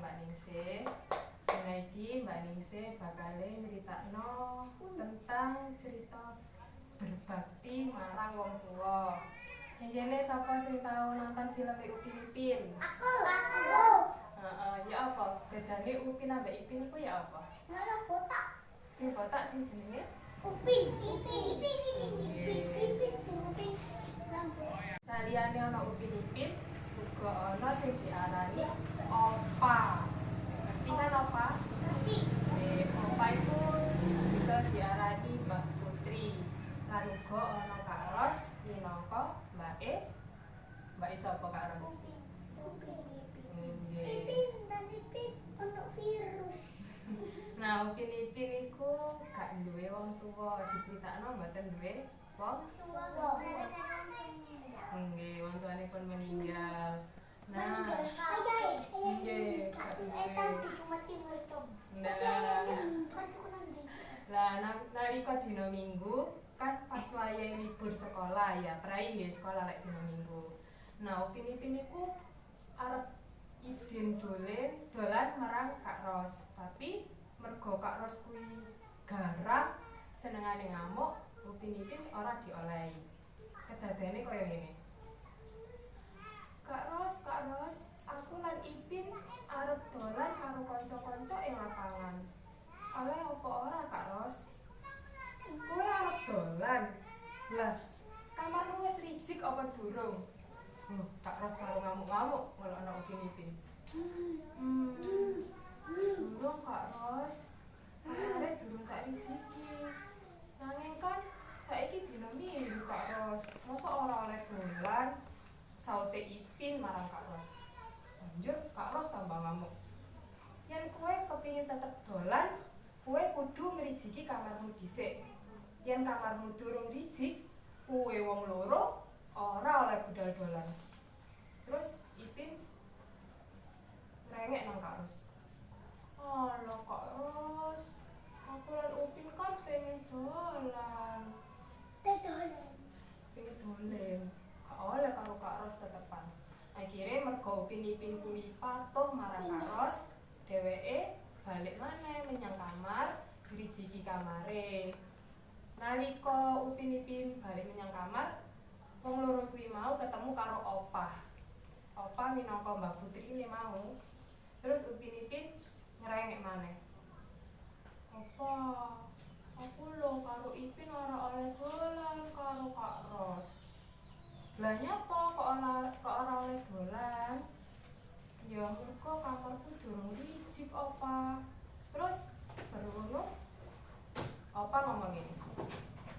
Mbak Ningsih. Dina iki Mbak Ningsih bakal nyeritakno tentang cerita berbakti marang wong tuwa. Ning kene sapa sing tau nonton film Upin Ipin? Aku. Ya apa? Bedane Upin ambek Ipin iku ya apa? Mana botak? Sing botak sing jenenge Upin. saliyane ana Upin Ipin uga ana sing diarani Opa. Ngerti kan Opa? Opa itu bisa diarani Mbak Putri. Lan uga ana Kak Ros minangka mbake. Mbak sapa Kak Ros? Nah, Upin Ipin iku gak duwe wong tuwa, diceritakno mboten duwe wong nggih, wong tuanipun meninggal. Nah, nggih, gak duwe. Nalika dina Minggu kan pas wayahe libur sekolah ya, prai nggih sekolah lek dina Minggu. Nah, Upin Ipin iku arep idin dolan marang Kak Ros, tapi mergo Kak Ros kuwi garang senengane ngamuk, Upin Ipin ora diolehi. Kedadane kaya ngene. Kak Ros, aku lan Ipin arep dolan karo kanca-kanca ing lapangan. Oleh apa ora Kak Ros? Kowe arep dolan? Lah, kamarmu wis rijik apa durung? Kak Ros karo ngamuk-ngamuk ngelokno Upin Ipin. Durung Kak Ros, kamare durung tak rijiki. Nanging kan saiki dina Minggu Kak Ros, mosok ora oleh dolan? Saute Ipin marang Kak Ros. Lanjut Kak Ros tambah ngamuk. Yen kowe kepingin tetep dolan, kowe kudu ngrijiki kamarmu dhisik. Yen kamarmu durung rijik, kowe wong loro ora oleh budal dolan. Terus Ipin ngrengek nang Kak Ros. Alah Kak Ros, aku lan Upin kan pengen dolan. Pengen dolen. Gak oleh karo Kak Ros tetepan. Akhirnya mergo Upin Ipin kuwi patuh marang Kak Ros, dheweke balik maneh menyang kamar, ngrijiki kamare. Nalika Upin Ipin balik menyang kamar, wong loro kuwi mau ketemu karo Opah. Opah minangka Mbak Putri ini mau. Terus Upin Ipin ngerengek maneh. Opah, aku lho karo Ipin ora oleh dolan karo Kak Ros. Lah nyapa kok ora oleh dolan? Ya mergo kamarku durung rijik Opah. Terus baru ngono Opah ngomong ngene.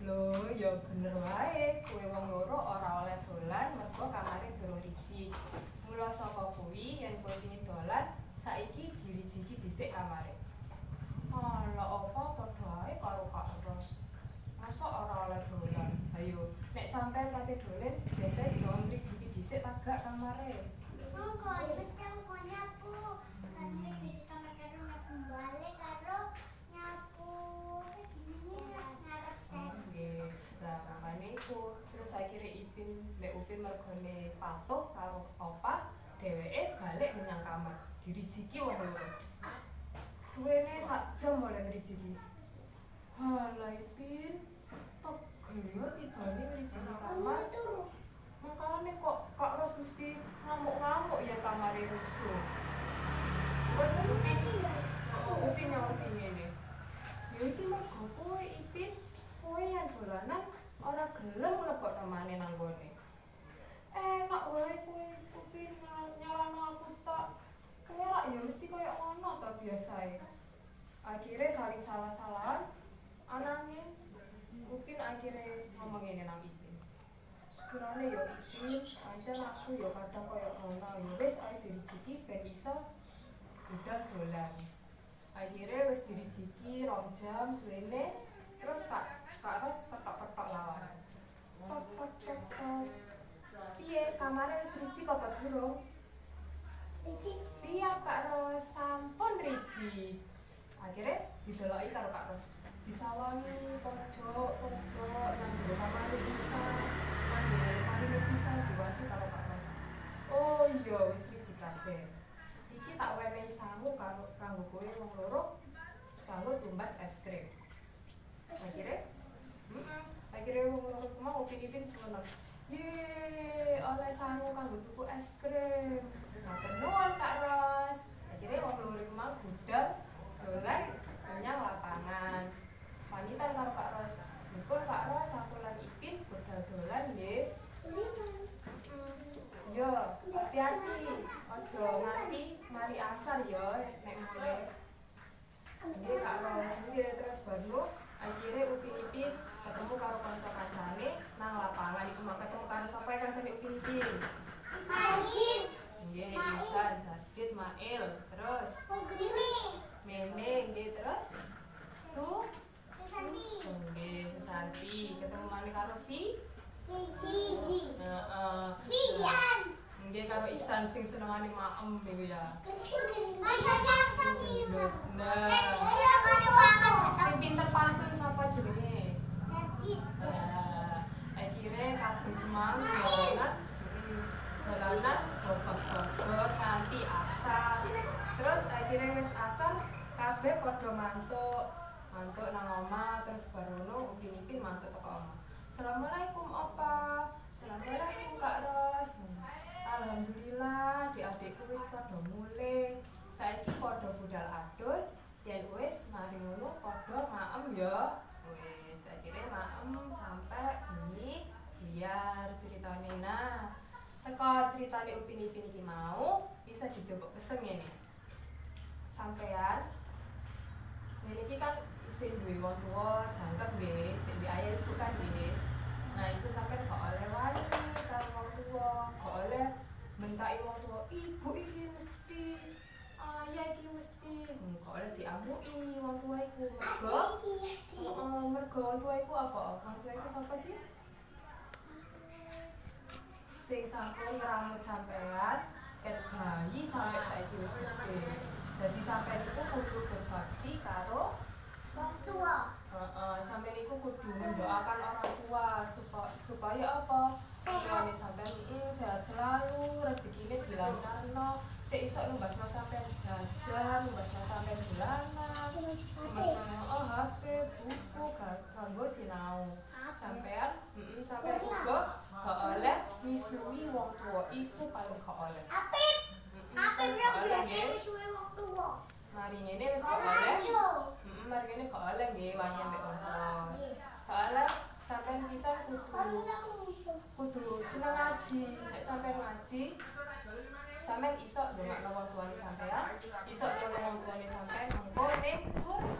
Lho, ya bener wae, kowe wong loro ora oleh dolan mergo kamare durung rijik. Mula saka kuwi yen kowe pengin dolan, saiki dirijiki dhisik kamare. Ala apa padha ae karo Kak Ros. Mosok ora oleh dolan. Ayo, nek sampean kate dolen, biasa digawe ngrijiki dhisik ta gak kamare. Terus akhirnya Upin mergone patuh karo Opah, dheweke balik menyang kamar, dirijiki wong loro. Suwene sak jam oleh ngrijiki. Halah Ipin, pegel tibane ngrijiki kamar. Makane kok Kak Ros mesti ngamuk-ngamuk ya kamare rusuh. Wes Upin nyaut ngene. Ya iki mergo kowe Ipin, kowe yang dolanan ora gelem mlebokno maneh nang gone. Enak wae kowe Upin nyalano aku tok. Kowe rak ya mesti koyo ngono to biasae. Akhire saling salah-salahan. Ananging Upin akhire ngomong ngene nang Ipin. Sepurane ya Ipin, pancen aku ya kadang koyo ngono. Ya wis ae dirijiki ben iso budal dolan. Akhire wis dirijiki 2 jam suwene. Terus Kak Ros ketok-ketok lawan. Tok. Piye, kamare wis rijik apa durung? Siap Kak Ros, sampun rijik. Akhirnya dideloki karo Kak Ros. Disawangi pojok nang jero kamar bisa. Nang jero kamar wis bisa diwasi karo Kak Ros. Oh iya wis rijik kabeh. Iki tak wenehi sangu kanggo kowe wong loro kanggo tumbas es krim. Akhirnya wong loro ku mau upin-ipin semono. Ye, oleh sangu kanggo tuku es krim. Matur nuwun Kak Ros. Akhirnya wong loro ku mau budal dolan menyang lapangan. Pamitan karo Kak Ros. Mumpun Kak Ros aku lan Ipin budal dolan nggih. Yo, hati-hati. Ojo nganti mari asar yo nek mulai. Nggih Kak Ros, nggih terus baru akhirnya Upin-Ipin ketemu karo kanca-kancane nang lapangan. Iku mau ketemu karo sapa ya kancane Upin-Ipin? Sarjit. Nggih, Ihsan, Sarjit, Mail, terus Meme, nggih terus nggih, Sesanti. Ketemu maneh karo Fizi. Heeh. Nggih karo Ihsan sing senengane maem niku ya. Nah, sing pinter pantun sapa jenenge? Nah, akhirnya kabeh mang dolanan gobak sodor nganti asar. Terus akhirnya wis asar kabeh padha mantuk nang omah. Terus barono Upin-Ipin mantuk teko omah. Assalamualaikum Opa. Assalamualaikum Kak Ros. Alhamdulillah adik-adikku wis padha mulih. Saiki padha budal adus, yen wis mari ngono padha maem ya. Wis akhire maem sampai bengi biar ceritane. Nah, teko ceritane Upin-Ipin iki mau bisa dijupuk pesen ngene. Sampean ngene iki kan isih duwe wong tuwa jangkep nggih, sing duwe ayah ibu kan nggih. Nah, itu sampean gak oleh wani karo wong tuwa, gak oleh mentaki wong tuwa, ibu iki mesti, ayah iki mesti, gak oleh diamuki wong tuwa iku. Mergo wong tuwa iku apa? Wong tuwa iku sapa sih? Sing sampun ngramut sampean ket bayi sampai saiki wis gedhe. Dadi sampean iku kudu berbakti karo Wong tua. Sampeyan iku kudu mendoakan orang tua supaya apa? Supaya sampeyan sehat selalu, rezekine dilancarno, cek iso numbasno sampeyan jajan, numbasno sampeyan bulanan, numbasno HP, buku, kanggo sinau. Sampeyan uga gak oleh misui wong tua, iku paling gak oleh. Apik biasa misuwi wong tua. Mari ngene wis gak oleh. Mari ngene gak oleh nggih wani ambek wong tua. Soale sampean pisan kudu seneng ngaji. Nek sampean ngaji, sampean iso ndongakno wong tuane sampean, iso nulung wong tuane sampean engko ning surga.